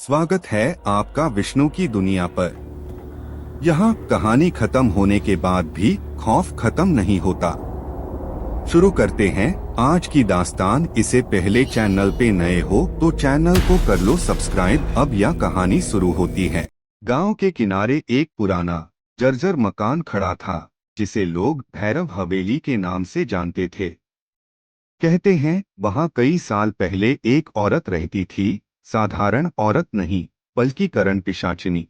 स्वागत है आपका विष्णु की दुनिया पर। यहाँ कहानी खत्म होने के बाद भी खौफ खत्म नहीं होता। शुरू करते हैं आज की दास्तान। इससे पहले चैनल पे नए हो तो चैनल को कर लो सब्सक्राइब। अब यह कहानी शुरू होती है। गांव के किनारे एक पुराना जर्जर मकान खड़ा था, जिसे लोग भैरव हवेली के नाम से जानते थे। कहते हैं वहाँ कई साल पहले एक औरत रहती थी, साधारण औरत नहीं बल्कि करण पिशाचिनी।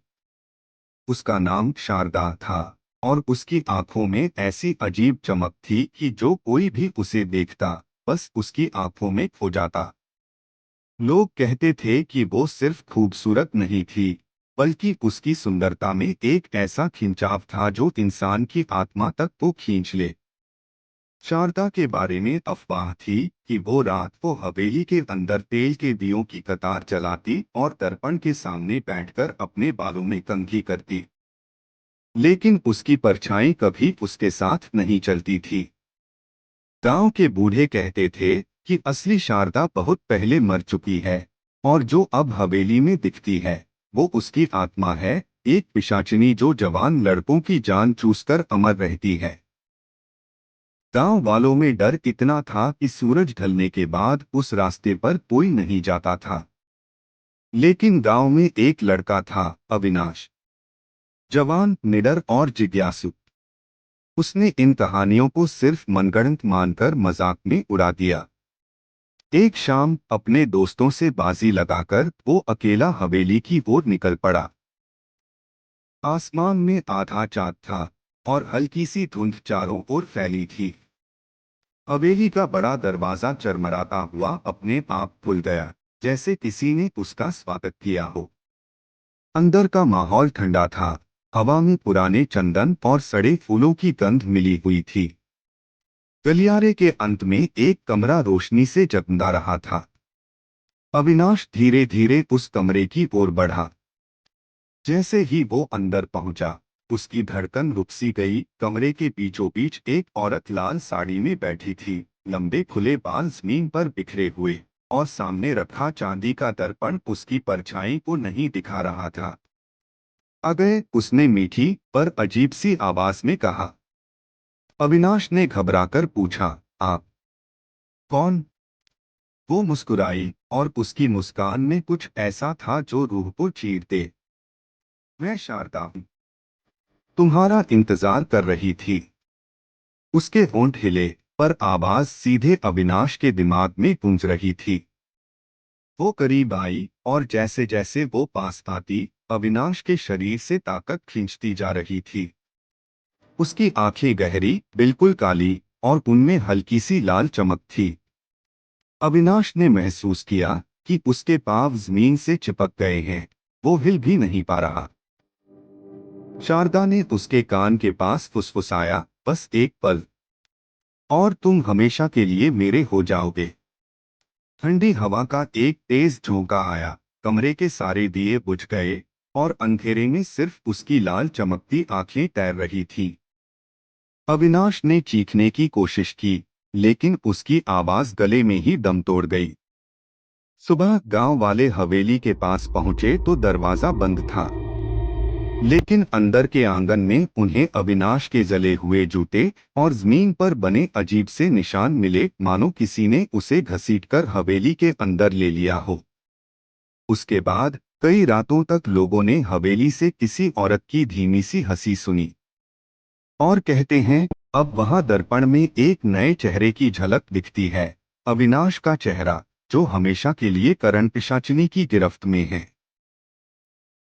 उसका नाम शारदा था और उसकी आंखों में ऐसी अजीब चमक थी कि जो कोई भी उसे देखता बस उसकी आंखों में खो जाता। लोग कहते थे कि वो सिर्फ खूबसूरत नहीं थी, बल्कि उसकी सुंदरता में एक ऐसा खिंचाव था जो इंसान की आत्मा तक को खींच ले। शारदा के बारे में अफवाह थी कि वो रात को हवेली के अंदर तेल के दियों की कतार जलाती और दर्पण के सामने बैठकर अपने बालों में कंघी करती। लेकिन उसकी परछाई कभी उसके साथ नहीं चलती थी। गांव के बूढ़े कहते थे कि असली शारदा बहुत पहले मर चुकी है और जो अब हवेली में दिखती है वो उसकी आत्मा है, एक पिशाचिनी जो जवान लड़कों की जान चूसकर अमर रहती है। गांव वालों में डर इतना था कि सूरज ढलने के बाद उस रास्ते पर कोई नहीं जाता था। लेकिन गांव में एक लड़का था, अविनाश। जवान, निडर और जिज्ञासु। उसने इन कहानियों को सिर्फ मनगढ़ंत मानकर मजाक में उड़ा दिया। एक शाम अपने दोस्तों से बाजी लगाकर वो अकेला हवेली की ओर निकल पड़ा। आसमान में आधा चाँद था और हल्की सी धुंध चारों ओर फैली थी। हवेली का बड़ा दरवाजा चरमराता हुआ अपने आप खुल गया, जैसे किसी ने उसका स्वागत किया हो। अंदर का माहौल ठंडा था, हवा में पुराने चंदन और सड़े फूलों की गंध मिली हुई थी। गलियारे के अंत में एक कमरा रोशनी से जगमगा रहा था। अविनाश धीरे धीरे उस कमरे की ओर बढ़ा। जैसे ही वो अंदर पहुंचा, उसकी धड़कन रुक सी गई। कमरे के बीचों बीच एक औरत लाल साड़ी में बैठी थी, लंबे खुले बाल जमीन पर बिखरे हुए, और सामने रखा चांदी का दर्पण उसकी परछाई को नहीं दिखा रहा था। अगले, उसने मीठी पर अजीब सी आवाज में कहा। अविनाश ने घबराकर पूछा, आप कौन? वो मुस्कुराई और उसकी मुस्कान में कुछ ऐसा था जो रूह को चीर दे। मैं शारदा हूं, तुम्हारा इंतजार कर रही थी। उसके होंठ हिले, पर आवाज सीधे अविनाश के दिमाग में गूंज रही थी। वो करीब आई और जैसे जैसे वो पास आती, अविनाश के शरीर से ताकत खींचती जा रही थी। उसकी आंखें गहरी, बिल्कुल काली, और उनमें हल्की सी लाल चमक थी। अविनाश ने महसूस किया कि उसके पांव जमीन से चिपक गए हैं, वो हिल भी नहीं पा रहा। शारदा ने उसके कान के पास फुसफुसाया, बस एक पल और तुम हमेशा के लिए मेरे हो जाओगे। ठंडी हवा का एक तेज झोंका आया, कमरे के सारे दिए बुझ गए और अंधेरे में सिर्फ उसकी लाल चमकती आंखें तैर रही थीं। अविनाश ने चीखने की कोशिश की, लेकिन उसकी आवाज गले में ही दम तोड़ गई। सुबह गांव वाले हवेली के पास पहुंचे तो दरवाजा बंद था, लेकिन अंदर के आंगन में उन्हें अविनाश के जले हुए जूते और जमीन पर बने अजीब से निशान मिले, मानो किसी ने उसे घसीटकर हवेली के अंदर ले लिया हो। उसके बाद कई रातों तक लोगों ने हवेली से किसी औरत की धीमी सी हंसी सुनी, और कहते हैं अब वहां दर्पण में एक नए चेहरे की झलक दिखती है, अविनाश का चेहरा, जो हमेशा के लिए करण पिशाचिनी की गिरफ्त में है।